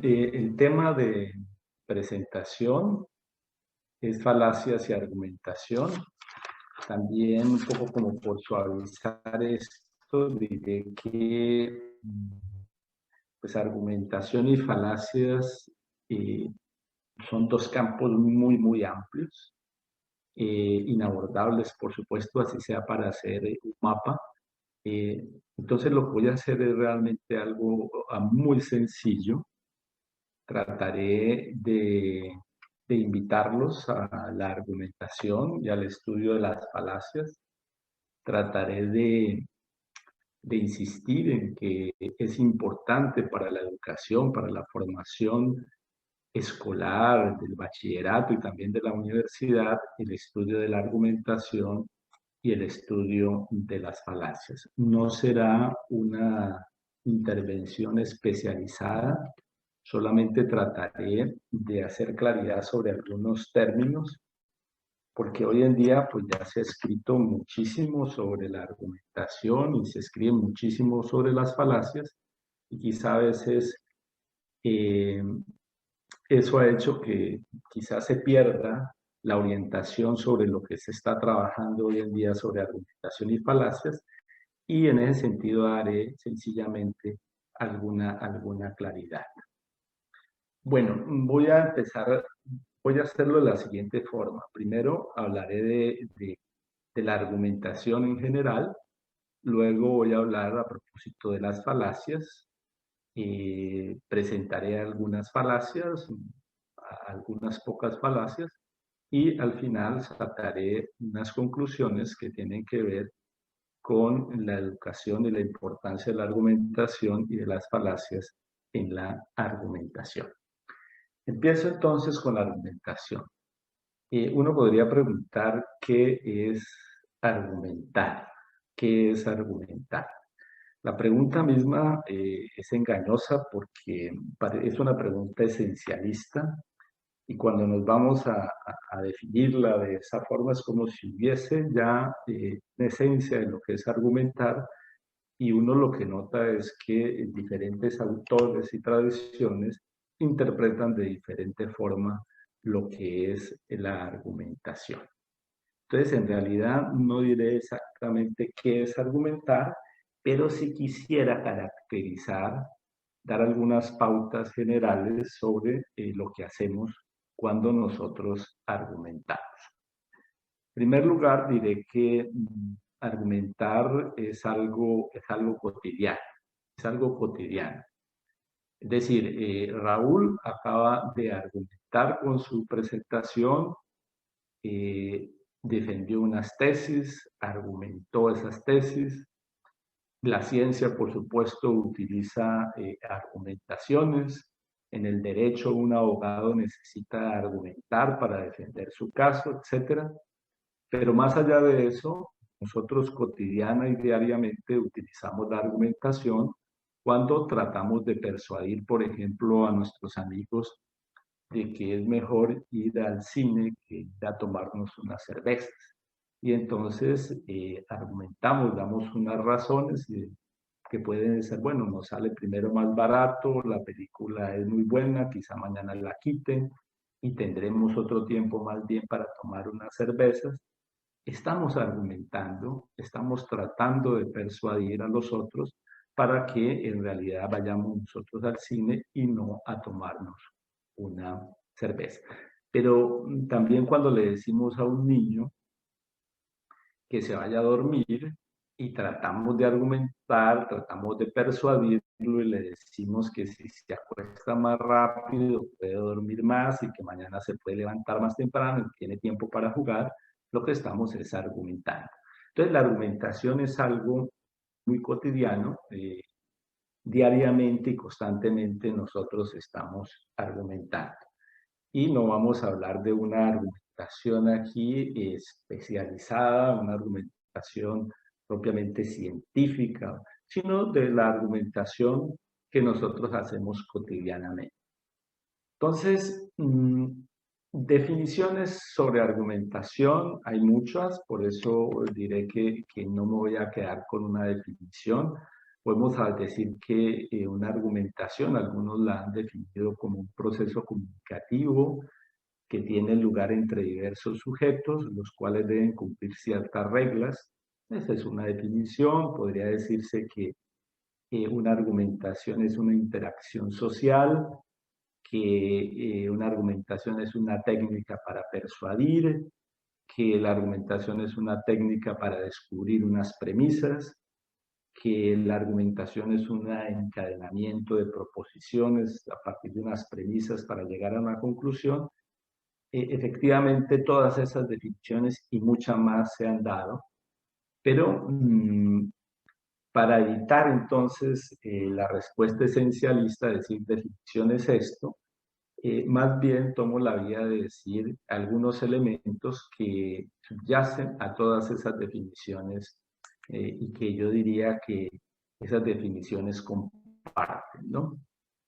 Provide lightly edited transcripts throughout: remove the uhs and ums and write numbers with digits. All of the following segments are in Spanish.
El tema de presentación es falacias y argumentación. También un poco como por suavizar esto, diré que pues argumentación y falacias eh, son dos campos muy amplios, inabordables, por supuesto, así sea para hacer un mapa. Eh, entonces lo que voy a hacer es realmente algo muy sencillo. Trataré de invitarlos a la argumentación y al estudio de las falacias. Trataré de insistir en que es importante para la educación, para la formación escolar, del bachillerato y también de la universidad, el estudio de la argumentación y el estudio de las falacias. No será una intervención especializada, solamente trataré de hacer claridad sobre algunos términos, porque hoy en día pues ya se ha escrito muchísimo sobre la argumentación y se escribe muchísimo sobre las falacias, y quizá a veces eh, eso ha hecho que quizás se pierda la orientación sobre lo que se está trabajando hoy en día sobre argumentación y falacias, y en ese sentido daré sencillamente alguna claridad. Bueno, voy a hacerlo de la siguiente forma. Primero hablaré de la argumentación en general, luego voy a hablar a propósito de las falacias, presentaré algunas falacias, algunas pocas falacias, y al final sacaré unas conclusiones que tienen que ver con la educación y la importancia de la argumentación y de las falacias en la argumentación. Empiezo entonces con la argumentación. Uno podría preguntar qué es argumentar. ¿Qué es argumentar? La pregunta misma es engañosa porque es una pregunta esencialista, y cuando nos vamos a definirla de esa forma es como si hubiese ya una esencia de lo que es argumentar, y uno lo que nota es que diferentes autores y tradiciones interpretan de diferente forma lo que es la argumentación. Entonces, en realidad no diré exactamente qué es argumentar, pero sí quisiera caracterizar, dar algunas pautas generales sobre lo que hacemos cuando nosotros argumentamos. En primer lugar, diré que argumentar es algo cotidiano, es algo cotidiano. Es decir, Raúl acaba de argumentar con su presentación, eh, defendió unas tesis, argumentó esas tesis. La ciencia, por supuesto, utiliza argumentaciones. En el derecho, un abogado necesita argumentar para defender su caso, etcétera. Pero más allá de eso, nosotros cotidiana y diariamente utilizamos la argumentación cuando tratamos de persuadir, por ejemplo, a nuestros amigos de que es mejor ir al cine que ir a tomarnos unas cervezas. Y entonces argumentamos, damos unas razones que pueden ser, bueno, nos sale primero más barato, la película es muy buena, quizá mañana la quiten y tendremos otro tiempo más bien para tomar unas cervezas. Estamos argumentando, estamos tratando de persuadir a los otros para que en realidad vayamos nosotros al cine y no a tomarnos una cerveza. Pero también cuando le decimos a un niño que se vaya a dormir y tratamos de argumentar, tratamos de persuadirlo y le decimos que si se acuesta más rápido puede dormir más y que mañana se puede levantar más temprano y tiene tiempo para jugar, lo que estamos es argumentando. Entonces la argumentación es algo muy cotidiano, diariamente y constantemente nosotros estamos argumentando. Y no vamos a hablar de una argumentación argumentación aquí especializada, una argumentación propiamente científica, sino de la argumentación que nosotros hacemos cotidianamente. Entonces, definiciones sobre argumentación hay muchas, por eso diré que no me voy a quedar con una definición. Podemos decir que una argumentación, algunos la han definido como un proceso comunicativo que tiene lugar entre diversos sujetos, los cuales deben cumplir ciertas reglas. Esa es una definición. Podría decirse que una argumentación es una interacción social, que una argumentación es una técnica para persuadir, que la argumentación es una técnica para descubrir unas premisas, que la argumentación es un encadenamiento de proposiciones a partir de unas premisas para llegar a una conclusión. Efectivamente, todas esas definiciones y muchas más se han dado, pero para evitar entonces la respuesta esencialista, decir definición es esto, más bien tomo la vía de decir algunos elementos que subyacen a todas esas definiciones y que yo diría que esas definiciones comparten, ¿no?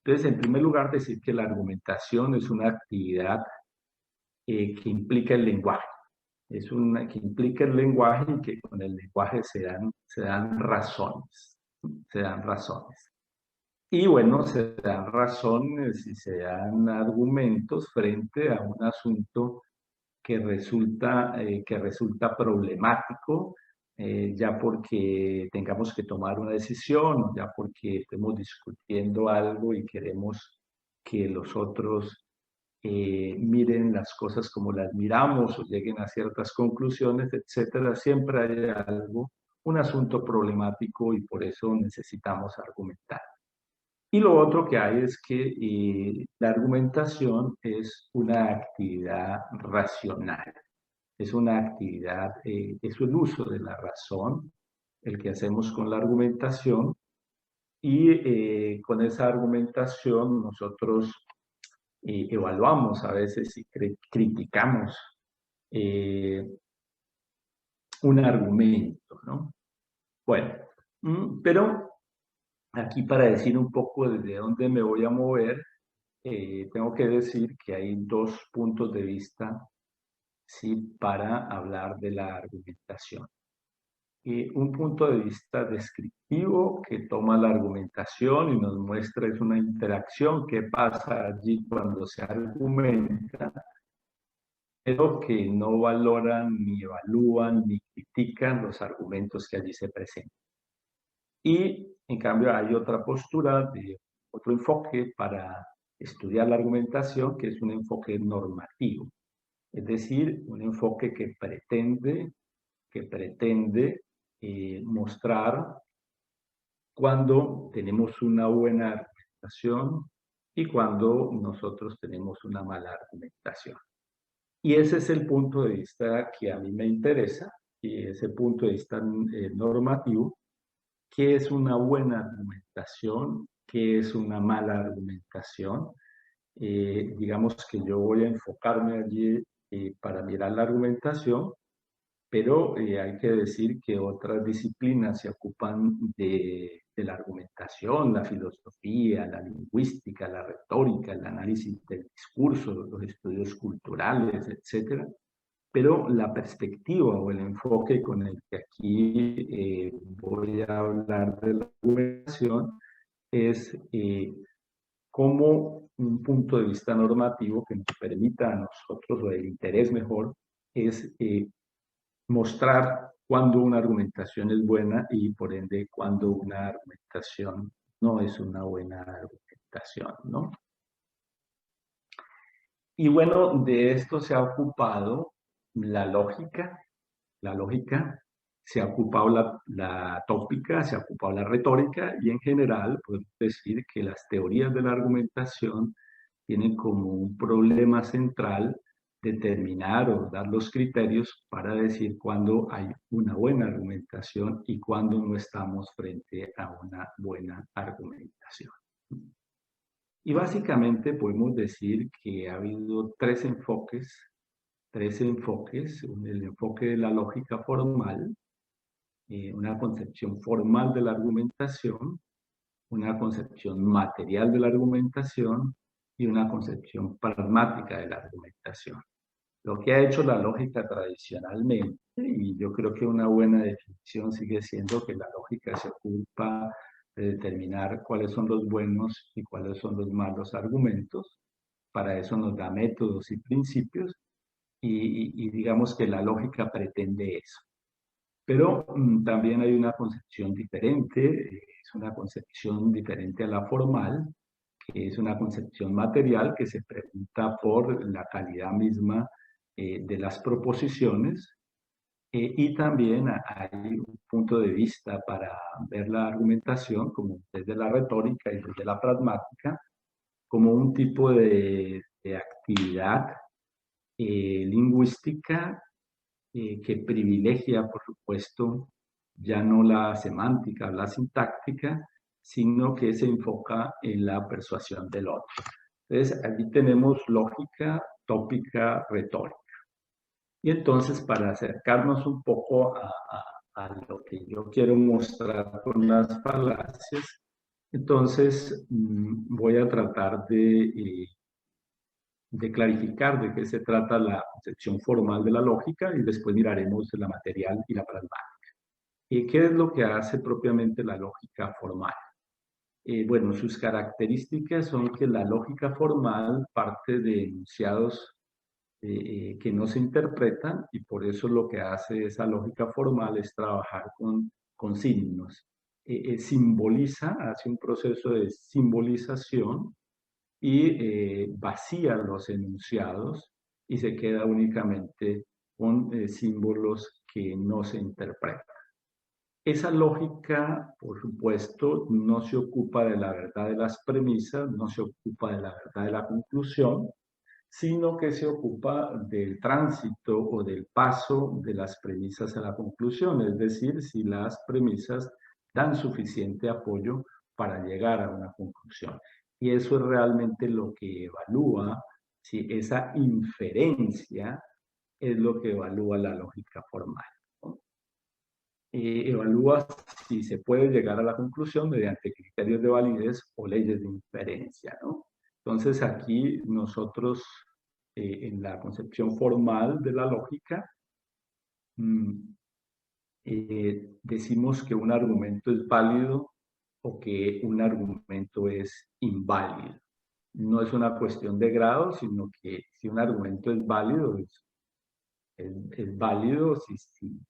Entonces, en primer lugar, decir que la argumentación es una actividad que implica el lenguaje. Es una que implica el lenguaje y que con el lenguaje se dan razones. Se dan razones. Y bueno, se dan razones y se dan argumentos frente a un asunto que resulta problemático, ya porque tengamos que tomar una decisión, ya porque estemos discutiendo algo y queremos que los otros miren las cosas como las miramos o lleguen a ciertas conclusiones, etcétera. Siempre hay algo, un asunto problemático y por eso necesitamos argumentar. Y lo otro que hay es que la argumentación es una actividad racional, es una actividad, es el uso de la razón, el que hacemos con la argumentación, y con esa argumentación nosotros evaluamos a veces y criticamos eh, un argumento, ¿no? Bueno, pero aquí para decir un poco desde dónde me voy a mover, tengo que decir que hay dos puntos de vista, ¿sí?, para hablar de la argumentación. Un punto de vista descriptivo que toma la argumentación y nos muestra es una interacción que pasa allí cuando se argumenta, pero que no valoran, ni evalúan, ni critican los argumentos que allí se presentan. Y en cambio hay otra postura, otro enfoque para estudiar la argumentación, que es un enfoque normativo. Es decir, un enfoque que pretende mostrar cuando tenemos una buena argumentación y cuando nosotros tenemos una mala argumentación. Y ese es el punto de vista que a mí me interesa, y ese punto de vista normativo, qué es una buena argumentación, qué es una mala argumentación. Digamos que yo voy a enfocarme allí para mirar la argumentación, pero hay que decir que otras disciplinas se ocupan de la argumentación, la filosofía, la lingüística, la retórica, el análisis del discurso, los estudios culturales, etcétera. Pero la perspectiva o el enfoque con el que aquí voy a hablar de la argumentación es como un punto de vista normativo que nos permita a nosotros, o el interés mejor, es mostrar cuándo una argumentación es buena y por ende cuándo una argumentación no es una buena argumentación, ¿no? Y bueno, de esto se ha ocupado la lógica, se ha ocupado la tópica, se ha ocupado la retórica y en general podemos decir que las teorías de la argumentación tienen como un problema central determinar o dar los criterios para decir cuándo hay una buena argumentación y cuándo no estamos frente a una buena argumentación. Y básicamente podemos decir que ha habido tres enfoques tres enfoques: el enfoque de la lógica formal, una concepción formal de la argumentación, una concepción material de la argumentación y una concepción pragmática de la argumentación. Lo que ha hecho la lógica tradicionalmente, y yo creo que una buena definición sigue siendo que la lógica se ocupa de determinar cuáles son los buenos y cuáles son los malos argumentos. Para eso nos da métodos y principios, y digamos que la lógica pretende eso. Pero también hay una concepción diferente, es una concepción diferente a la formal, que es una concepción material que se pregunta por la calidad misma de las proposiciones, y también hay un punto de vista para ver la argumentación como desde la retórica y desde la pragmática, como un tipo de actividad lingüística que privilegia, por supuesto, ya no la semántica o la sintáctica, sino que se enfoca en la persuasión del otro. Entonces, aquí tenemos lógica, tópica, retórica. Y entonces, para acercarnos un poco a lo que yo quiero mostrar con las falacias, entonces voy a tratar de clarificar de qué se trata la concepción formal de la lógica y después miraremos la material y la pragmática. ¿Qué es lo que hace propiamente la lógica formal? Bueno, sus características son que la lógica formal parte de enunciados que no se interpretan, y por eso lo que hace esa lógica formal es trabajar con signos. Simboliza, hace un proceso de simbolización y vacía los enunciados y se queda únicamente con símbolos que no se interpretan. Esa lógica, por supuesto, no se ocupa de la verdad de las premisas, no se ocupa de la verdad de la conclusión, sino que se ocupa del tránsito o del paso de las premisas a la conclusión, es decir, si las premisas dan suficiente apoyo para llegar a una conclusión. Y eso es realmente lo que evalúa, si esa inferencia es lo que evalúa la lógica formal, ¿no? Evalúa si se puede llegar a la conclusión mediante criterios de validez o leyes de inferencia, ¿no? Entonces aquí nosotros, en la concepción formal de la lógica, decimos que un argumento es válido o que un argumento es inválido. No es una cuestión de grado, sino que si un argumento es válido, es válido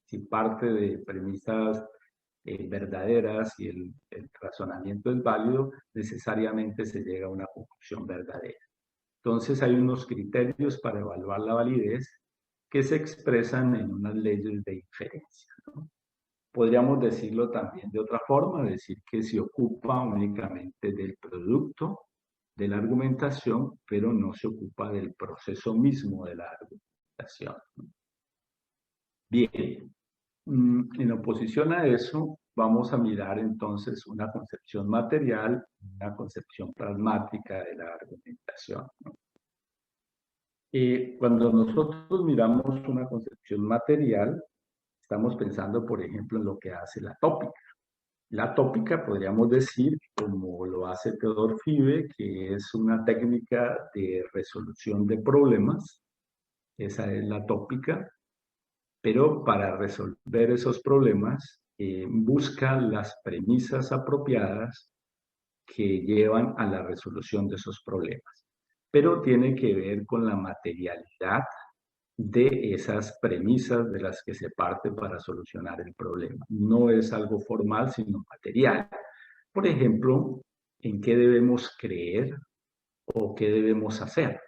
si parte de premisas verdaderas y el razonamiento es válido, necesariamente se llega a una conclusión verdadera. Entonces hay unos criterios para evaluar la validez que se expresan en unas leyes de inferencia, ¿no? Podríamos decirlo también de otra forma, decir que se ocupa únicamente del producto de la argumentación, pero no se ocupa del proceso mismo de la argumentación. Bien, en oposición a eso, vamos a mirar entonces una concepción material, una concepción pragmática de la argumentación, ¿no? Cuando nosotros miramos una concepción material, estamos pensando, por ejemplo, en lo que hace la tópica. La tópica, podríamos decir, como lo hace Theodor Fibe, que es una técnica de resolución de problemas. Esa es la tópica. Pero para resolver esos problemas, busca las premisas apropiadas que llevan a la resolución de esos problemas. Pero tiene que ver con la materialidad de esas premisas de las que se parte para solucionar el problema. No es algo formal, sino material. Por ejemplo, ¿en qué debemos creer o qué debemos hacer?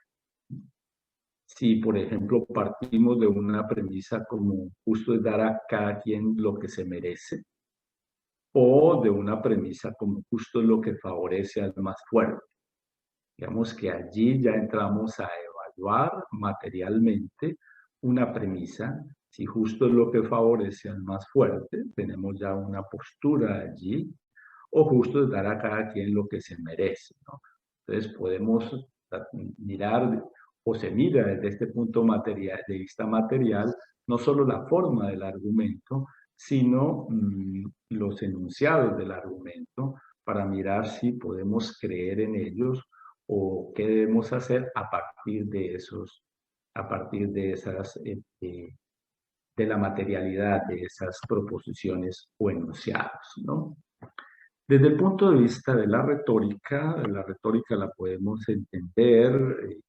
Si, por ejemplo, partimos de una premisa como justo es dar a cada quien lo que se merece, o de una premisa como justo es lo que favorece al más fuerte. Digamos que allí ya entramos a evaluar materialmente una premisa. Si justo es lo que favorece al más fuerte, tenemos ya una postura allí, o justo es dar a cada quien lo que se merece, ¿no? Entonces podemos mirar o se mira desde este punto material, de vista material, no solo la forma del argumento, sino los enunciados del argumento, para mirar si podemos creer en ellos o qué debemos hacer a partir de esos, a partir de esas, de la materialidad de esas proposiciones o enunciados, ¿no? Desde el punto de vista de la retórica la podemos entender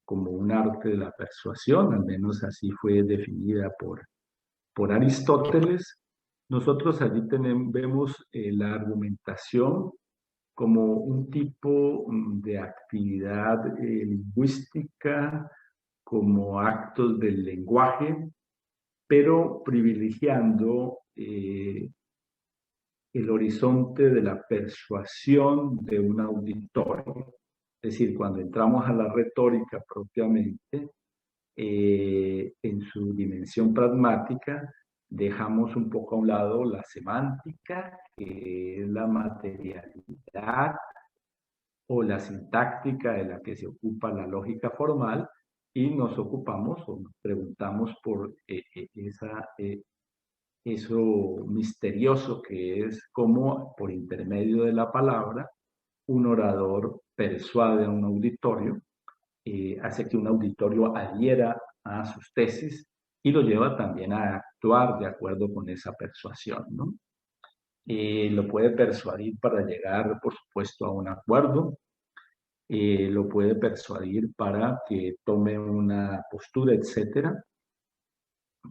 como un arte de la persuasión, al menos así fue definida por Aristóteles. Nosotros allí vemos la argumentación como un tipo de actividad lingüística, como actos del lenguaje, pero privilegiando el horizonte de la persuasión de un auditorio. Es decir, cuando entramos a la retórica propiamente, en su dimensión pragmática, dejamos un poco a un lado la semántica, que es la materialidad o la sintáctica de la que se ocupa la lógica formal, y nos ocupamos o nos preguntamos por eso misterioso que es cómo por intermedio de la palabra un orador persuade a un auditorio, hace que un auditorio adhiera a sus tesis y lo lleva también a actuar de acuerdo con esa persuasión, ¿no? Lo puede persuadir para llegar, por supuesto, a un acuerdo, lo puede persuadir para que tome una postura, etcétera,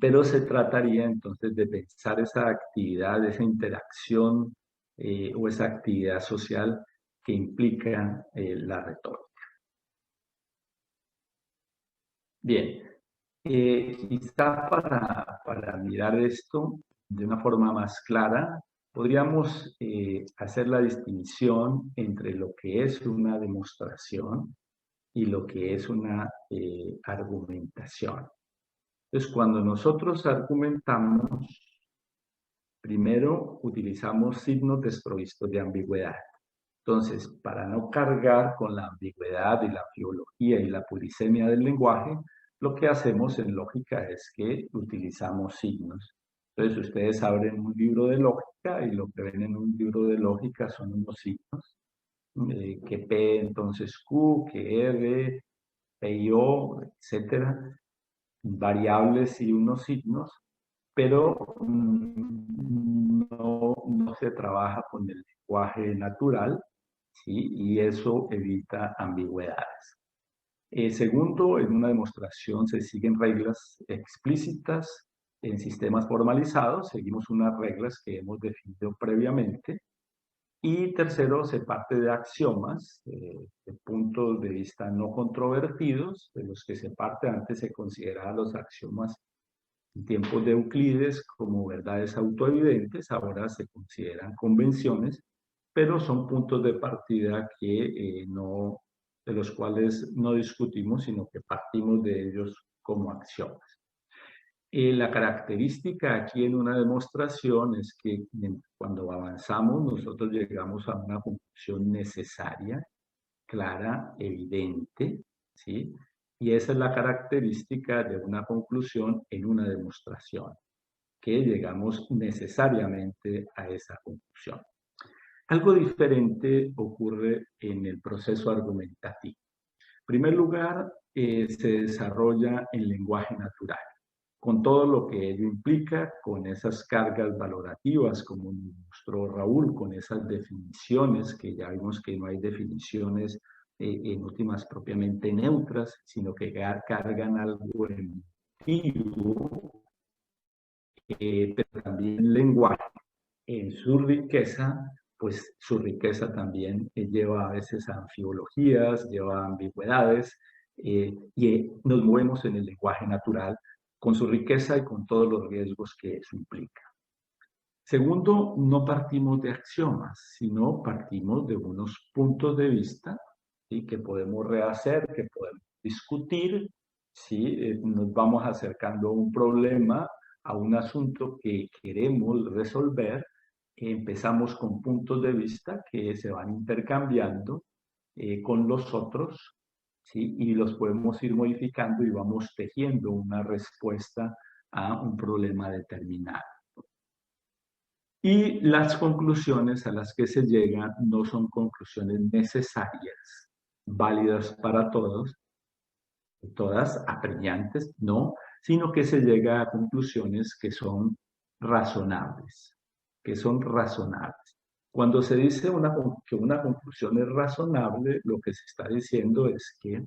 pero se trataría entonces de pensar esa actividad, esa interacción o esa actividad social que implica la retórica. Bien, quizá para mirar esto de una forma más clara, podríamos hacer la distinción entre lo que es una demostración y lo que es una argumentación. Entonces, cuando nosotros argumentamos, primero utilizamos signos desprovistos de ambigüedad. Entonces, para no cargar con la ambigüedad y la filología y la polisemia del lenguaje, lo que hacemos en lógica es que utilizamos signos. Entonces, ustedes abren un libro de lógica y lo que ven en un libro de lógica son unos signos, que P entonces Q, que R, P y O, etcétera, variables y unos signos, pero no se trabaja con el lenguaje natural, ¿sí? Y eso evita ambigüedades. Segundo, en una demostración se siguen reglas explícitas en sistemas formalizados, seguimos unas reglas que hemos definido previamente. Y tercero, se parte de axiomas, de puntos de vista no controvertidos, de los que se parte. Antes se consideraban los axiomas en tiempos de Euclides como verdades autoevidentes, ahora se consideran convenciones, pero son puntos de partida que de los cuales no discutimos, sino que partimos de ellos como axiomas. La característica aquí en una demostración es que cuando avanzamos nosotros llegamos a una conclusión necesaria, clara, evidente, ¿sí? Y esa es la característica de una conclusión en una demostración, que llegamos necesariamente a esa conclusión. Algo diferente ocurre en el proceso argumentativo. En primer lugar, se desarrolla el lenguaje natural, con todo lo que ello implica, con esas cargas valorativas, como mostró Raúl, con esas definiciones, que ya vimos que no hay definiciones en últimas propiamente neutras, sino que cargan algo emotivo, pero también el lenguaje, en su riqueza, pues su riqueza también lleva a veces a anfibologías, lleva a ambigüedades, y nos movemos en el lenguaje natural con su riqueza y con todos los riesgos que eso implica. Segundo, no partimos de axiomas, sino partimos de unos puntos de vista, ¿sí?, que podemos rehacer, que podemos discutir, ¿sí? Nos vamos acercando a un problema, a un asunto que queremos resolver. Empezamos con puntos de vista que se van intercambiando con los otros, ¿sí? Y los podemos ir modificando y vamos tejiendo una respuesta a un problema determinado. Y las conclusiones a las que se llega no son conclusiones necesarias, válidas para todos, todas apremiantes, no, sino que se llega a conclusiones que son razonables, que son razonables. Cuando se dice que una conclusión es razonable, lo que se está diciendo es que,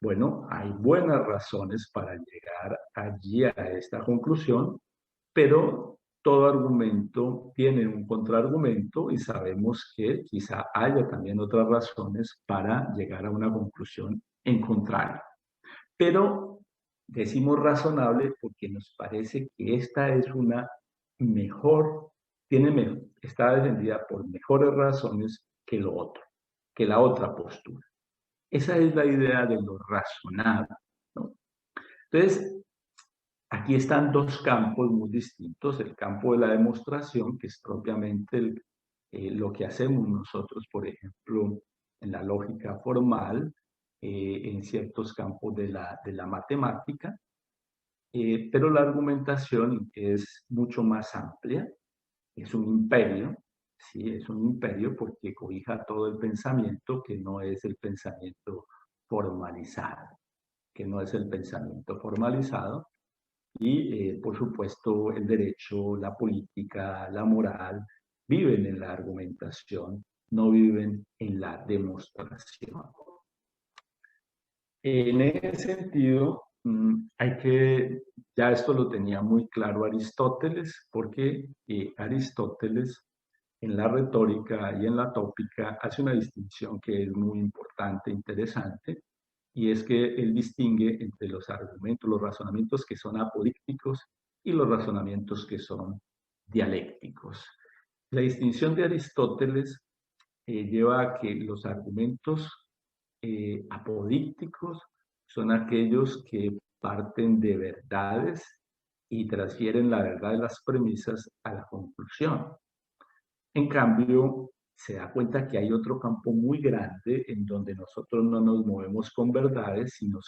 bueno, hay buenas razones para llegar allí a esta conclusión, pero todo argumento tiene un contraargumento y sabemos que quizá haya también otras razones para llegar a una conclusión en contrario. Pero decimos razonable porque nos parece que esta es una mejor, está defendida por mejores razones que lo otro, que la otra postura. Esa es la idea de lo razonable, ¿no? Entonces, aquí están dos campos muy distintos, el campo de la demostración, que es propiamente lo que hacemos nosotros, por ejemplo, en la lógica formal, en ciertos campos de la matemática, pero la argumentación es mucho más amplia, es un imperio, ¿sí? Es un imperio porque cobija todo el pensamiento que no es el pensamiento formalizado, que no es el pensamiento formalizado, y, por supuesto, el derecho, la política, la moral, viven en la argumentación, no viven en la demostración. En ese sentido, ya esto lo tenía muy claro Aristóteles, porque Aristóteles en la retórica y en la tópica hace una distinción que es muy importante, interesante, y es que él distingue entre los argumentos, los razonamientos que son apodícticos y los razonamientos que son dialécticos. La distinción de Aristóteles lleva a que los argumentos apodícticos son aquellos que parten de verdades y transfieren la verdad de las premisas a la conclusión. En cambio, se da cuenta que hay otro campo muy grande en donde nosotros no nos movemos con verdades, sino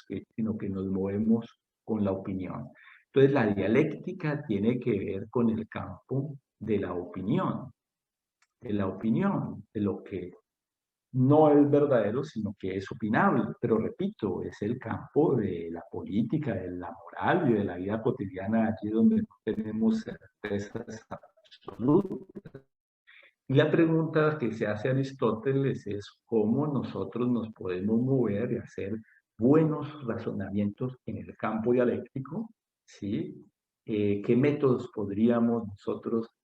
que nos movemos con la opinión. Entonces, la dialéctica tiene que ver con el campo de la opinión, de lo que no es verdadero, sino que es opinable. Pero repito, es el campo de la política, de la moral y de la vida cotidiana, allí donde no tenemos certezas absolutas. Y la pregunta que se hace Aristóteles es cómo nosotros nos podemos mover y hacer buenos razonamientos en el campo dialéctico, ¿sí? ¿Qué métodos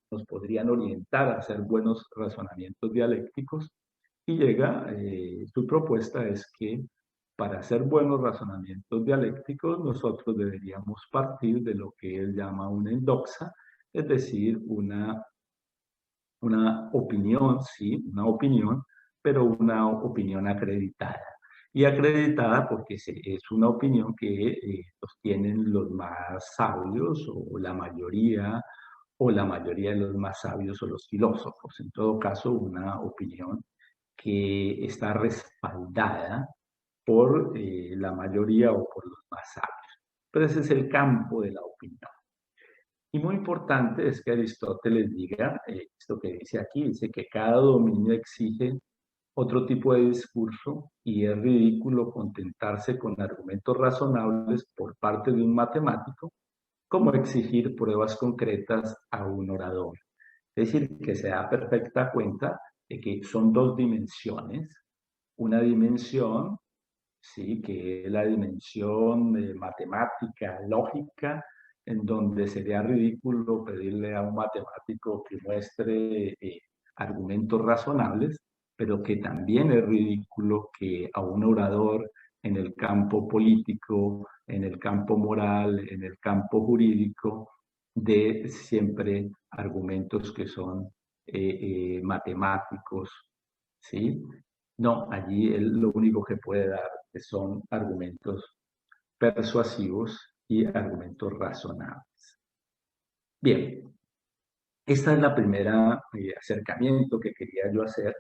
nos podrían orientar a hacer buenos razonamientos dialécticos? Y su propuesta es que para hacer buenos razonamientos dialécticos nosotros deberíamos partir de lo que él llama una endoxa, es decir, una opinión, sí, una opinión, pero una opinión acreditada. Y acreditada porque es una opinión que sostienen los más sabios o la mayoría de los más sabios o los filósofos. En todo caso, una opinión que está respaldada por la mayoría o por los más sabios. Pero ese es el campo de la opinión. Y muy importante es que Aristóteles diga, esto que dice aquí, dice que cada dominio exige otro tipo de discurso y es ridículo contentarse con argumentos razonables por parte de un matemático, como exigir pruebas concretas a un orador. Es decir, que se da perfecta cuenta de que son dos dimensiones. Una dimensión, sí, que es la dimensión matemática, lógica, en donde sería ridículo pedirle a un matemático que muestre argumentos razonables, pero que también es ridículo que a un orador en el campo político, en el campo moral, en el campo jurídico, dé siempre argumentos que son matemáticos, ¿sí? No, allí él lo único que puede dar son argumentos persuasivos y argumentos razonables. Bien, esta es la primera acercamiento que quería yo hacer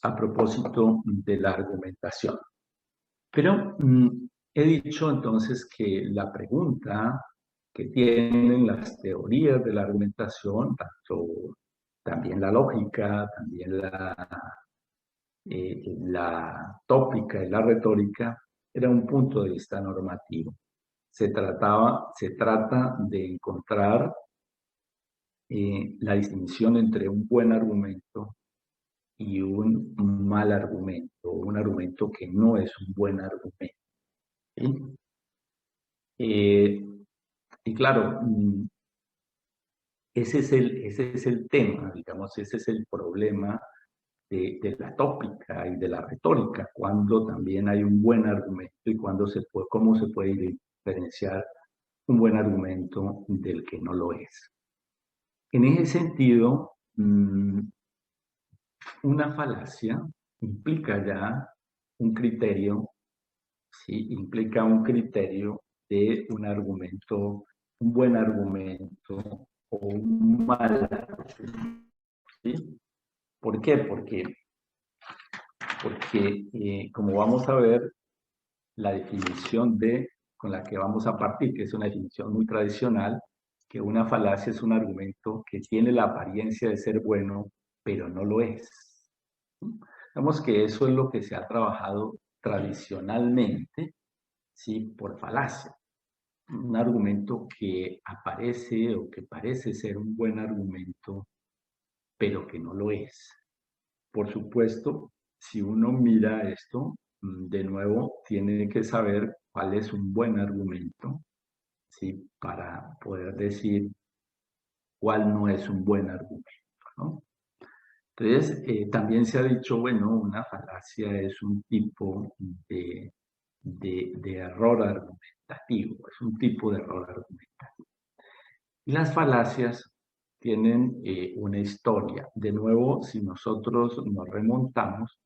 a propósito de la argumentación. Pero he dicho entonces que la pregunta que tienen las teorías de la argumentación, también la lógica, también la tópica y la retórica, era un punto de vista normativo. Se trata de encontrar la distinción entre un buen argumento y un mal argumento, un argumento que no es un buen argumento. ¿Sí? Y claro, ese es el tema, digamos, ese es el problema de la tópica y de la retórica, cuando también hay un buen argumento y cómo se puede diferenciar un buen argumento del que no lo es. En ese sentido, una falacia implica ya un criterio, ¿sí? Implica un criterio de un argumento, un buen argumento o un mal argumento, ¿sí? ¿Por qué? Porque como vamos a ver, la definición con la que vamos a partir, que es una definición muy tradicional, que una falacia es un argumento que tiene la apariencia de ser bueno, pero no lo es. Digamos que eso es lo que se ha trabajado tradicionalmente, ¿sí? Por falacia. Un argumento que aparece o que parece ser un buen argumento, pero que no lo es. Por supuesto, si uno mira esto, de nuevo, tiene que saber cuál es un buen argumento, ¿sí? Para poder decir cuál no es un buen argumento, ¿no? Entonces, también se ha dicho, bueno, una falacia es un tipo de error argumentativo, es un tipo de error argumentativo. Y las falacias tienen una historia. De nuevo, si nosotros nos remontamos,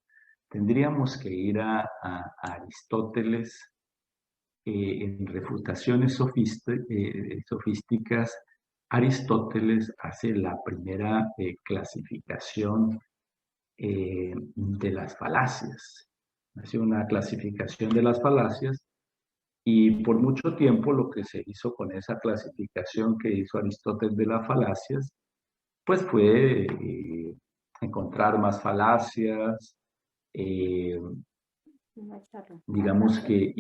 tendríamos que ir a Aristóteles en refutaciones sofísticas. Aristóteles hace la primera clasificación de las falacias. Hace una clasificación de las falacias y por mucho tiempo lo que se hizo con esa clasificación que hizo Aristóteles de las falacias, pues fue encontrar más falacias, digamos que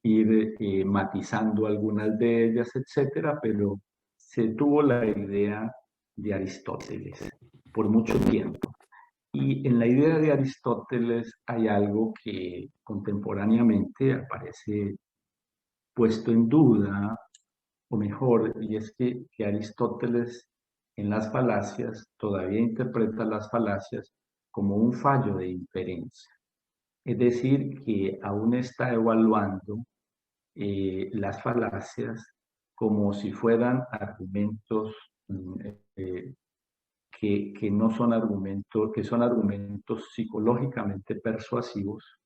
ir matizando algunas de ellas, etcétera, pero se tuvo la idea de Aristóteles por mucho tiempo. Y en la idea de Aristóteles hay algo que contemporáneamente aparece puesto en duda, o mejor, y es que Aristóteles en las falacias todavía interpreta las falacias como un fallo de inferencia. Es decir, que aún está evaluando las falacias como si fueran argumentos que no son argumentos, que son argumentos psicológicamente persuasivos,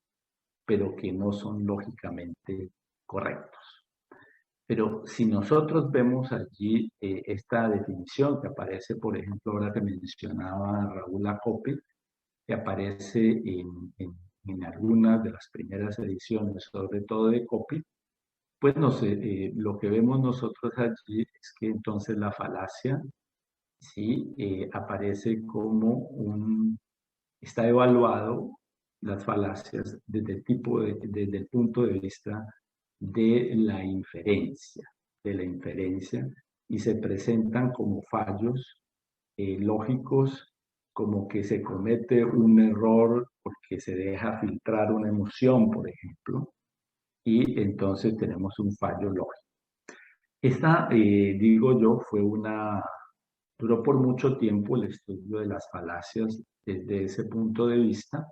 pero que no son lógicamente correctos. Pero si nosotros vemos allí esta definición que aparece, por ejemplo, ahora que mencionaba Raúl Acopy, que aparece en algunas de las primeras ediciones, sobre todo de Copy, pues lo que vemos nosotros allí es que entonces la falacia sí aparece como está evaluado las falacias desde el punto de vista de la inferencia, y se presentan como fallos lógicos, como que se comete un error porque se deja filtrar una emoción, por ejemplo, y entonces tenemos un fallo lógico. Esta, digo yo, duró por mucho tiempo el estudio de las falacias desde ese punto de vista,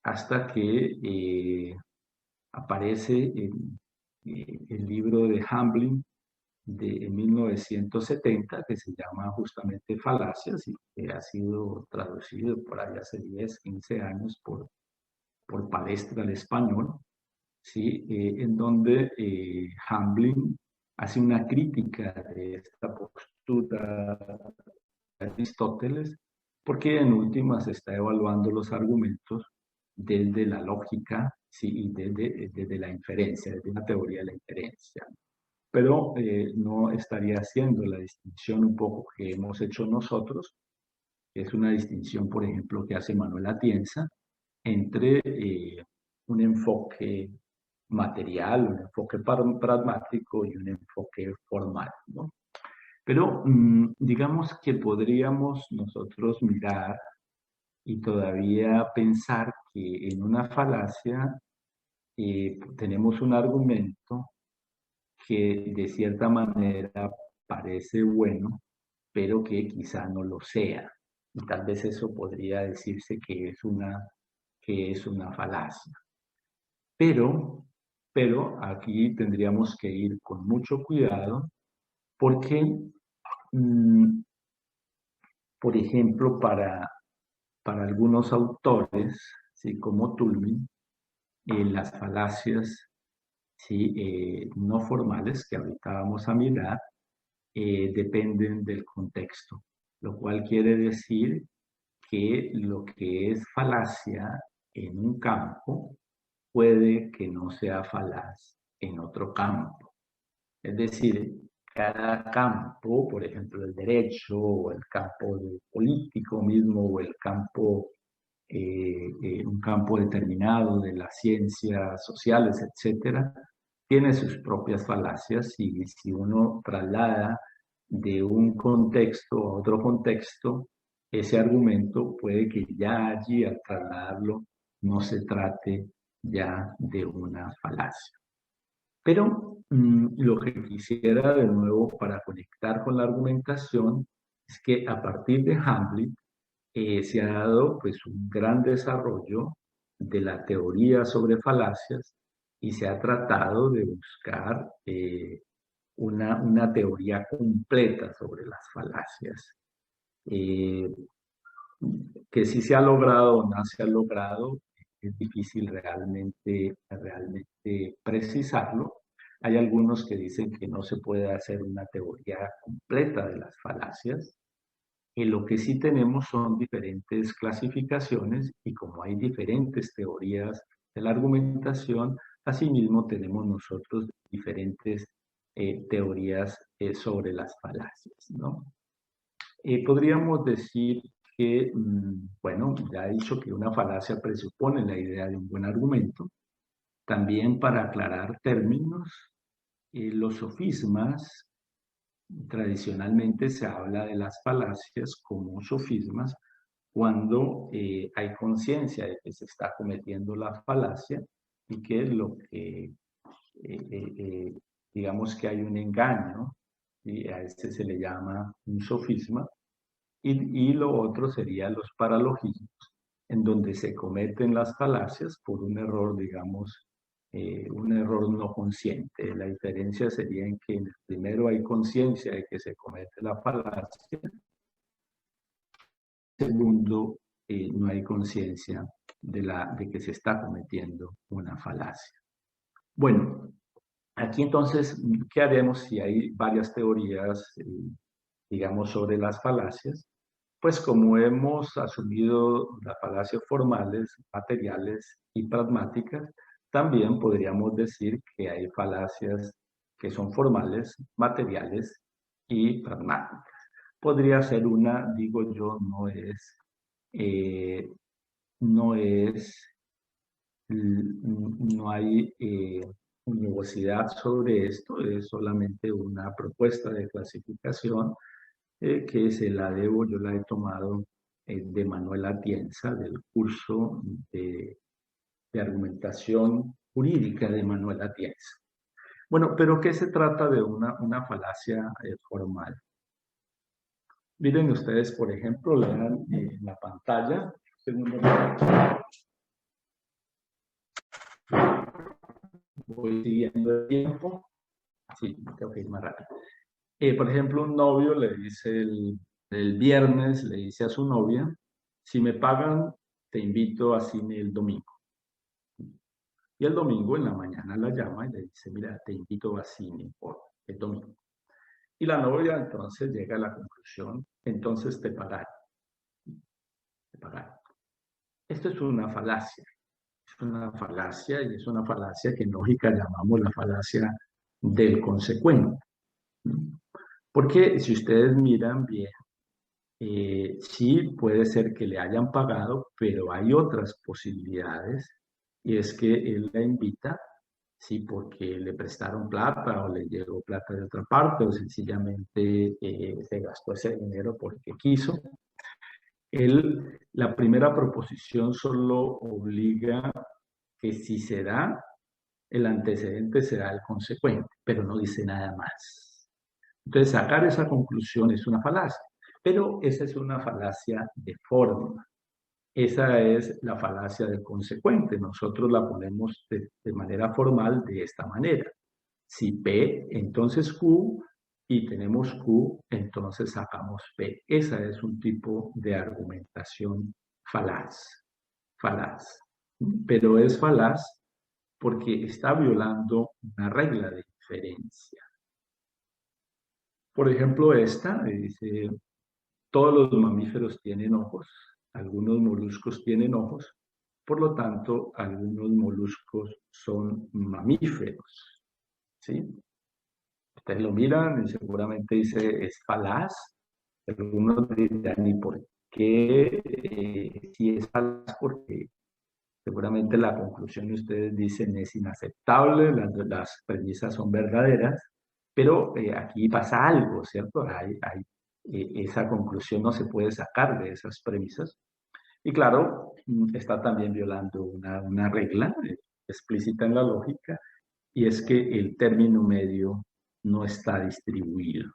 hasta que aparece el libro de Hamblin de 1970, que se llama justamente Falacias, y que ha sido traducido por ahí hace 10, 15 años por Palestra al español, ¿sí? En donde Hamblin hace una crítica de esta postura de Aristóteles porque en últimas se está evaluando los argumentos desde la lógica, sí, y desde la inferencia, desde la teoría de la inferencia. Pero no estaría haciendo la distinción un poco que hemos hecho nosotros, que es una distinción, por ejemplo, que hace Manuel Atienza, entre un enfoque material, un enfoque pragmático y un enfoque formal, ¿no? Pero digamos que podríamos nosotros mirar y todavía pensar que en una falacia tenemos un argumento que de cierta manera parece bueno, pero que quizá no lo sea. Y tal vez eso podría decirse que es una falacia. Pero, pero aquí tendríamos que ir con mucho cuidado porque, mm, por ejemplo, para algunos autores, ¿sí? Como Toulmin, las falacias, ¿sí? No formales, que ahorita vamos a mirar, dependen del contexto, lo cual quiere decir que lo que es falacia en un campo puede que no sea falaz en otro campo. Es decir, cada campo, por ejemplo, el derecho o el campo político mismo o el campo, un campo determinado de las ciencias sociales, etcétera, tiene sus propias falacias y si uno traslada de un contexto a otro contexto, ese argumento puede que ya allí al trasladarlo no se trate ya de una falacia. Pero lo que quisiera de nuevo para conectar con la argumentación es que a partir de Hamlet se ha dado pues un gran desarrollo de la teoría sobre falacias y se ha tratado de buscar una teoría completa sobre las falacias. Eh, que si se ha logrado o no se ha logrado, es difícil realmente precisarlo. Hay algunos que dicen que no se puede hacer una teoría completa de las falacias. Y lo que sí tenemos son diferentes clasificaciones y como hay diferentes teorías de la argumentación, asimismo tenemos nosotros diferentes teorías sobre las falacias, ¿no? Podríamos decir que, bueno, ya he dicho que una falacia presupone la idea de un buen argumento. También para aclarar términos, los sofismas, tradicionalmente se habla de las falacias como sofismas cuando hay conciencia de que se está cometiendo la falacia y que lo que, digamos que hay un engaño, y a este se le llama un sofisma, y lo otro serían los paralogismos, en donde se cometen las falacias por un error, digamos, un error no consciente. La diferencia sería en que en el primero hay conciencia de que se comete la falacia, en el segundo no hay conciencia de que se está cometiendo una falacia. Bueno, aquí entonces, ¿qué haremos si hay varias teorías, digamos, sobre las falacias? Pues como hemos asumido las falacias formales, materiales y pragmáticas, también podríamos decir que hay falacias que son formales, materiales y pragmáticas. Podría ser una, digo yo, eh, no es, no hay universidad sobre esto, es solamente una propuesta de clasificación que yo la he tomado de Manuel Atienza, del curso de argumentación jurídica de Manuel Atienza. Bueno, pero ¿qué se trata de una falacia formal? Miren ustedes, por ejemplo, lean en la pantalla. Segundo, voy siguiendo el tiempo. Sí, tengo que ir más rápido. Por ejemplo, un novio le dice el viernes, le dice a su novia, si me pagan, te invito a cine el domingo. Y el domingo en la mañana la llama y le dice, mira, te invito a cine por el domingo. Y la novia entonces llega a la conclusión, entonces te pagaré. pagar. Esto es una falacia. Es una falacia y es una falacia que en lógica llamamos la falacia del consecuente. Porque si ustedes miran bien, sí puede ser que le hayan pagado, pero hay otras posibilidades y es que él la invita, sí, porque le prestaron plata o le llegó plata de otra parte o sencillamente se gastó ese dinero porque quiso. La primera proposición solo obliga que si se da, el antecedente será el consecuente, pero no dice nada más. Entonces, sacar esa conclusión es una falacia, pero esa es una falacia de forma. Esa es la falacia del consecuente. Nosotros la ponemos de manera formal de esta manera. Si P, entonces Q, y tenemos Q, entonces sacamos P. Esa es un tipo de argumentación falaz. Falaz. Pero es falaz porque está violando una regla de inferencia. Por ejemplo, esta dice, todos los mamíferos tienen ojos, algunos moluscos tienen ojos, por lo tanto, algunos moluscos son mamíferos, ¿sí? Ustedes lo miran y seguramente dice, es falaz. Algunos dirán, ¿y por qué? Si es falaz, porque seguramente la conclusión que ustedes dicen es inaceptable, las premisas son verdaderas, pero aquí pasa algo, ¿cierto? Esa conclusión no se puede sacar de esas premisas. Y claro, está también violando una regla explícita en la lógica, y es que el término medio no está distribuido.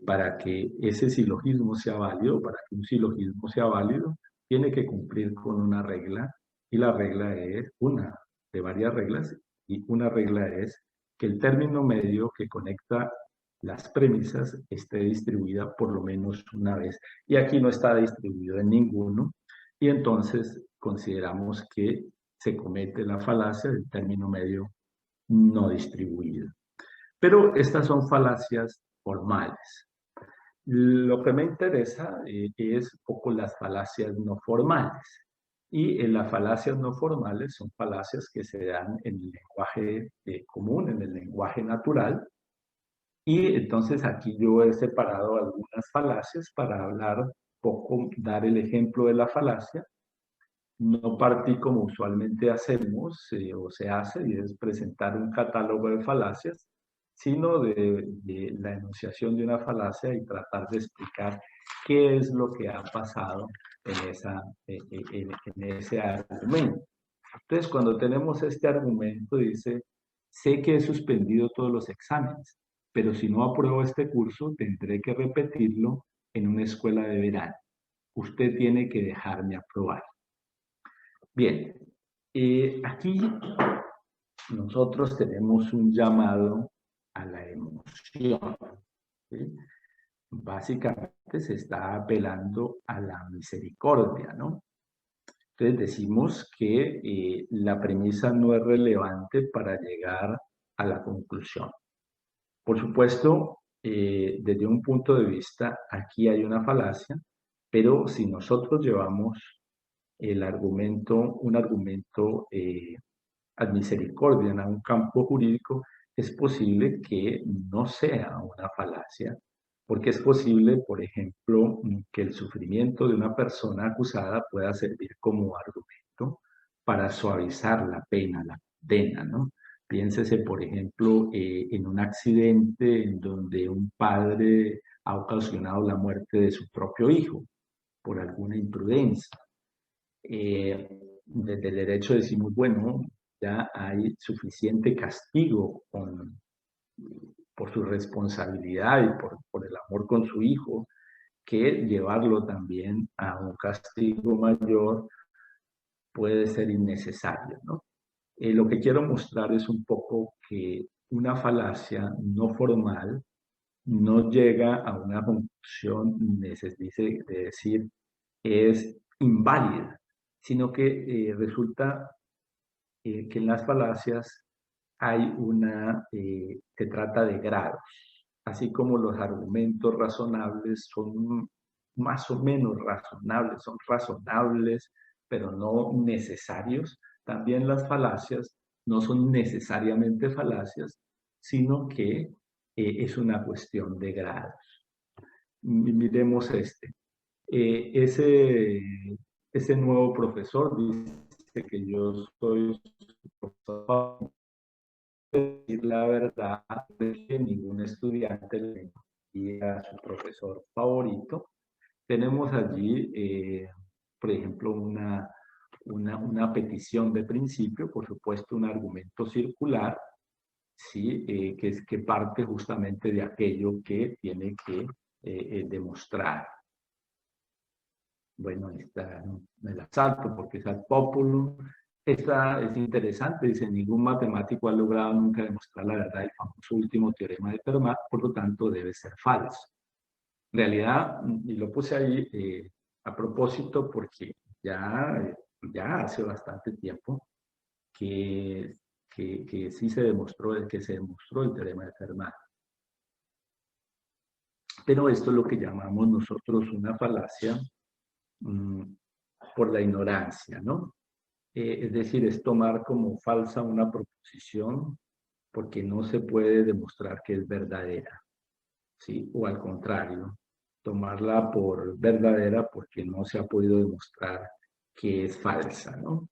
Para que ese silogismo sea válido, para que un silogismo sea válido, tiene que cumplir con una regla, y la regla es una de varias reglas, y una regla es que el término medio que conecta las premisas esté distribuida por lo menos una vez. Y aquí no está distribuido en ninguno, y entonces consideramos que se comete la falacia del término medio no distribuido. Pero estas son falacias formales. Lo que me interesa es un poco las falacias no formales. Y las falacias no formales son falacias que se dan en el lenguaje común, en el lenguaje natural. Y entonces aquí yo he separado algunas falacias para hablar poco, dar el ejemplo de la falacia. No partí como usualmente hacemos o se hace, y es presentar un catálogo de falacias, sino de la enunciación de una falacia y tratar de explicar qué es lo que ha pasado en ese argumento. Entonces, cuando tenemos este argumento, dice, sé que he suspendido todos los exámenes, pero si no apruebo este curso, tendré que repetirlo en una escuela de verano. Usted tiene que dejarme aprobar. Bien, aquí nosotros tenemos un llamado a la emoción, ¿sí? Básicamente se está apelando a la misericordia, ¿no? Entonces decimos que la premisa no es relevante para llegar a la conclusión. Por supuesto, desde un punto de vista, aquí hay una falacia, pero si nosotros llevamos un argumento ad misericordia a un campo jurídico, es posible que no sea una falacia, porque es posible, por ejemplo, que el sufrimiento de una persona acusada pueda servir como argumento para suavizar la pena, la condena, ¿no? Piénsese, por ejemplo, en un accidente en donde un padre ha ocasionado la muerte de su propio hijo por alguna imprudencia. Desde el derecho decimos, bueno, ya hay suficiente castigo por su responsabilidad y por el amor con su hijo, que llevarlo también a un castigo mayor puede ser innecesario, ¿no? Lo que quiero mostrar es un poco que una falacia no formal no llega a una conclusión, dice, de decir es inválida, sino que resulta que en las falacias se trata de grados, así como los argumentos razonables son más o menos razonables, son razonables, pero no necesarios. También las falacias no son necesariamente falacias, sino que es una cuestión de grados. Miremos este. Ese nuevo profesor dice que yo soy su profesor. Decir la verdad es que ningún estudiante le envía a su profesor favorito. Tenemos allí, por ejemplo, una petición de principio, por supuesto, un argumento circular, ¿sí? Que parte justamente de aquello que tiene que demostrar. Bueno, esta me la salto porque es ad populum. Esta es interesante, dice, ningún matemático ha logrado nunca demostrar la verdad del famoso último teorema de Fermat, por lo tanto debe ser falso. En realidad, y lo puse ahí a propósito porque ya hace bastante tiempo que sí se demostró, que se demostró el teorema de Fermat. Pero esto es lo que llamamos nosotros una falacia por la ignorancia, ¿no? Es decir, es tomar como falsa una proposición porque no se puede demostrar que es verdadera, ¿sí? O al contrario, tomarla por verdadera porque no se ha podido demostrar que es falsa, ¿no?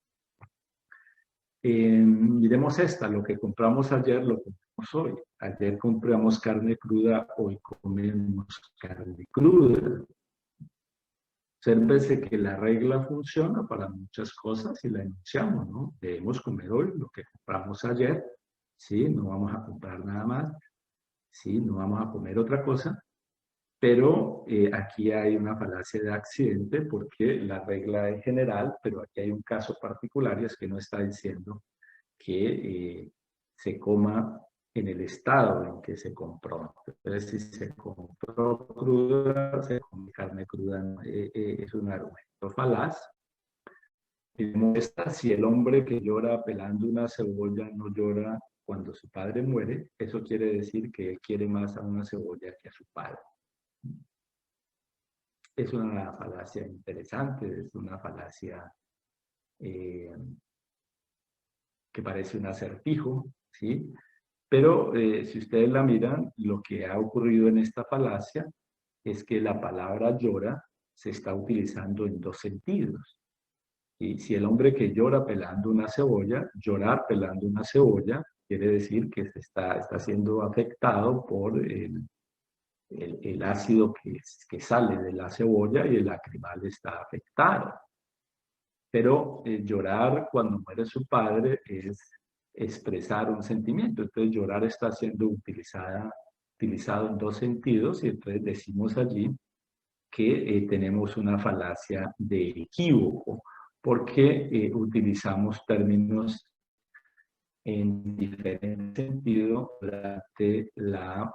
Miremos esta, lo que compramos ayer lo compramos hoy. Ayer compramos carne cruda, hoy comemos carne cruda. Obsérvese que la regla funciona para muchas cosas y la enunciamos, ¿no? Debemos comer hoy lo que compramos ayer, ¿sí? No vamos a comprar nada más, ¿sí? No vamos a comer otra cosa, pero aquí hay una falacia de accidente porque la regla es general, pero aquí hay un caso particular y es que no está diciendo que se coma en el estado en que se compró. Entonces, si se compró cruda, se come carne cruda, es un argumento falaz. Y muestra si el hombre que llora pelando una cebolla no llora cuando su padre muere, eso quiere decir que él quiere más a una cebolla que a su padre. Es una falacia interesante, es una falacia que parece un acertijo, ¿sí? Pero si ustedes la miran, lo que ha ocurrido en esta falacia es que la palabra llora se está utilizando en dos sentidos. Y si el hombre que llora pelando una cebolla, llorar pelando una cebolla, quiere decir que se está siendo afectado por el ácido que sale de la cebolla y el lacrimal está afectado. Pero llorar cuando muere su padre es expresar un sentimiento. Entonces llorar está siendo utilizado en dos sentidos y entonces decimos allí que tenemos una falacia de equívoco porque utilizamos términos en diferente sentido durante la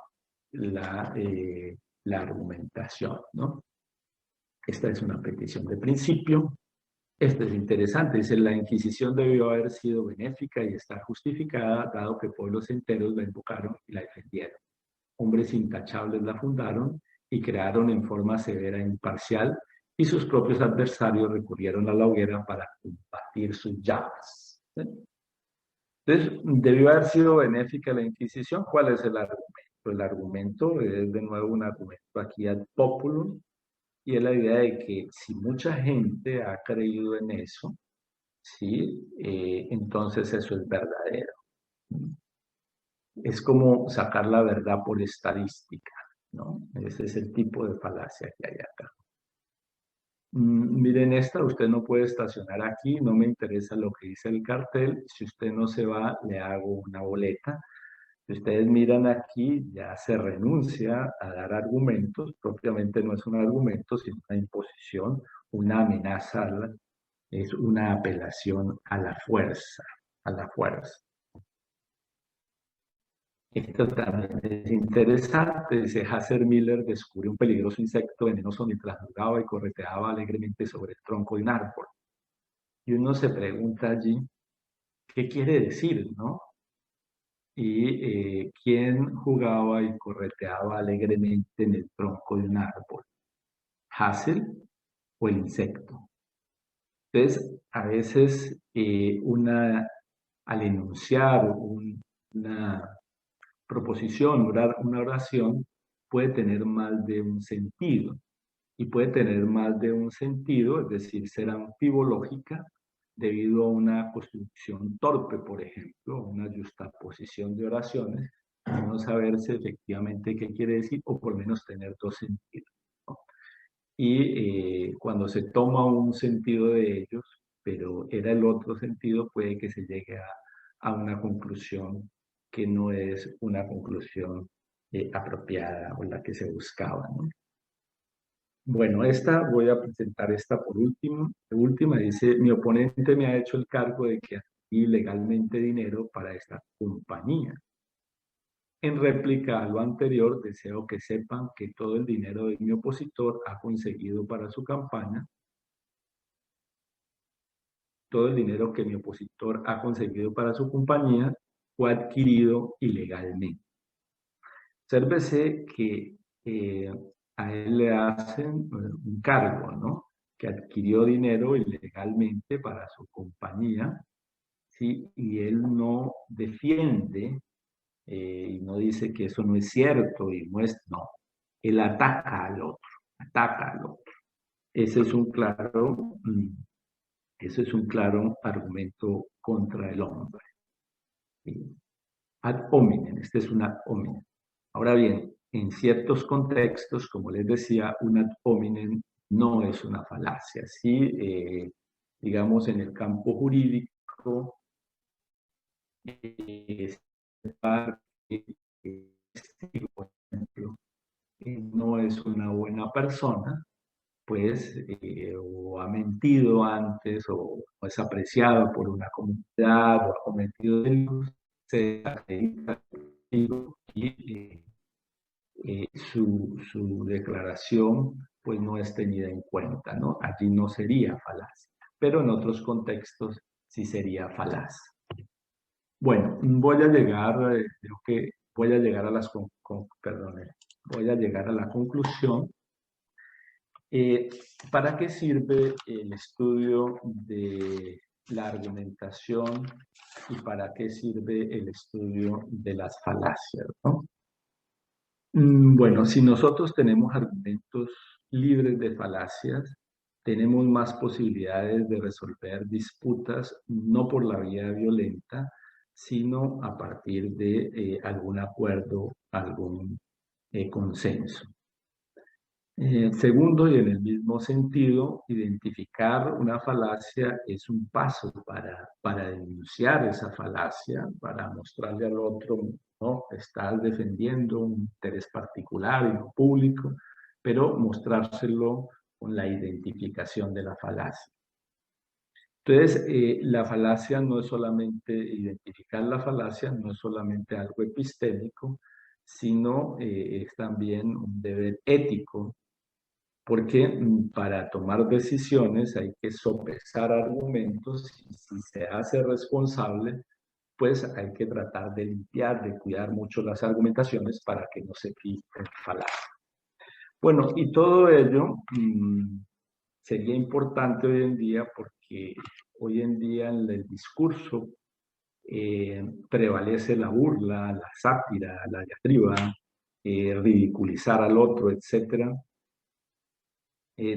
argumentación, ¿no? Esta es una petición de principio. Esto es interesante, dice, la Inquisición debió haber sido benéfica y está justificada, dado que pueblos enteros la invocaron y la defendieron. Hombres intachables la fundaron y crearon en forma severa e imparcial, y sus propios adversarios recurrieron a la hoguera para combatir sus llamas. ¿Sí? Entonces, debió haber sido benéfica la Inquisición. ¿Cuál es el argumento? El argumento es de nuevo un argumento aquí ad populum, y es la idea de que si mucha gente ha creído en eso, ¿sí? Entonces eso es verdadero. Es como sacar la verdad por estadística, ¿no? Ese es el tipo de falacia que hay acá. Miren esta, usted no puede estacionar aquí, no me interesa lo que dice el cartel, si usted no se va, le hago una boleta. Si ustedes miran aquí, ya se renuncia a dar argumentos, propiamente no es un argumento, sino una imposición, una amenaza, es una apelación a la fuerza, a la fuerza. Esto también es interesante. Dice, Hasser Miller descubrió un peligroso insecto venenoso mientras jugaba y correteaba alegremente sobre el tronco de un árbol. Y uno se pregunta allí, ¿qué quiere decir, no? Y quién jugaba y correteaba alegremente en el tronco de un árbol. Hassel o el insecto. Entonces, a veces al enunciar una proposición, una oración, puede tener más de un sentido. Y puede tener más de un sentido, es decir, ser anfibológica debido a una construcción torpe, por ejemplo, una justaposición de oraciones, y no saberse efectivamente qué quiere decir, o por lo menos tener dos sentidos, ¿no? Y cuando se toma un sentido de ellos, pero era el otro sentido, puede que se llegue a una conclusión que no es una conclusión apropiada o la que se buscaba, ¿no? Bueno, voy a presentar esta por último. La última dice, mi oponente me ha hecho el cargo de que adquirí legalmente dinero para esta compañía. En réplica a lo anterior, deseo que sepan que todo el dinero de mi opositor ha conseguido para su campaña, todo el dinero que mi opositor ha conseguido para su compañía fue adquirido ilegalmente. Obsérvese que a él le hacen un cargo, ¿no? Que adquirió dinero ilegalmente para su compañía, ¿sí? Y él no defiende y no dice que eso no es cierto y no, él ataca al otro, ataca al otro. Ese es un claro, ese es un claro argumento contra el hombre. ¿Sí? Ad hominem, este es un ad hominem. Ahora bien, en ciertos contextos, como les decía, un ad hominem no es una falacia. Sí, digamos, en el campo jurídico, por ejemplo, no es una buena persona, pues, o ha mentido antes, o es apreciado por una comunidad, o ha cometido delitos, se acredita y su declaración pues no es tenida en cuenta, ¿no? Allí no sería falaz, pero en otros contextos sí sería falaz. Bueno, voy a llegar, creo que voy a llegar a voy a llegar a la conclusión. ¿Para qué sirve el estudio de la argumentación y para qué sirve el estudio de las falacias, ¿no? Bueno, si nosotros tenemos argumentos libres de falacias, tenemos más posibilidades de resolver disputas no por la vía violenta, sino a partir de algún acuerdo, algún consenso. Segundo, y en el mismo sentido, identificar una falacia es un paso para denunciar esa falacia, para mostrarle al otro, no, estás defendiendo un interés particular y no público, pero mostrárselo con la identificación de la falacia. Entonces, la falacia no es solamente, identificar la falacia no es solamente algo epistémico, sino es también un deber ético, porque para tomar decisiones hay que sopesar argumentos y si se hace responsable, pues hay que tratar de limpiar, de cuidar mucho las argumentaciones para que no se filtren falacias. Bueno, y todo ello sería importante hoy en día porque hoy en día en el discurso prevalece la burla, la sátira, la diatriba, ridiculizar al otro, etcétera.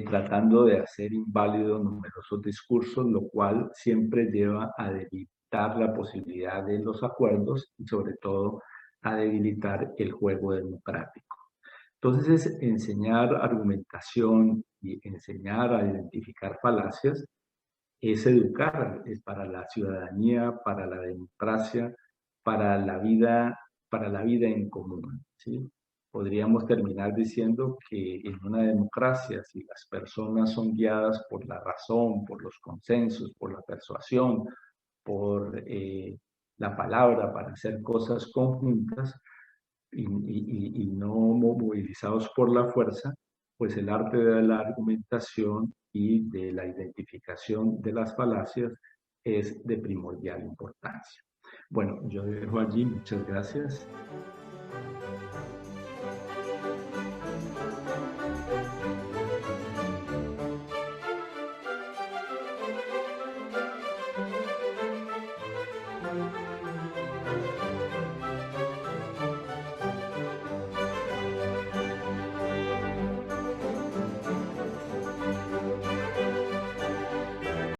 Tratando de hacer inválido numerosos discursos, lo cual siempre lleva a debilitar la posibilidad de los acuerdos y sobre todo a debilitar el juego democrático. Entonces, enseñar argumentación y enseñar a identificar falacias es educar, es para la ciudadanía, para la democracia, para la vida en común, ¿sí? Podríamos terminar diciendo que en una democracia, si las personas son guiadas por la razón, por los consensos, por la persuasión, por la palabra para hacer cosas conjuntas y no movilizados por la fuerza, pues el arte de la argumentación y de la identificación de las falacias es de primordial importancia. Bueno, yo dejo allí, muchas gracias.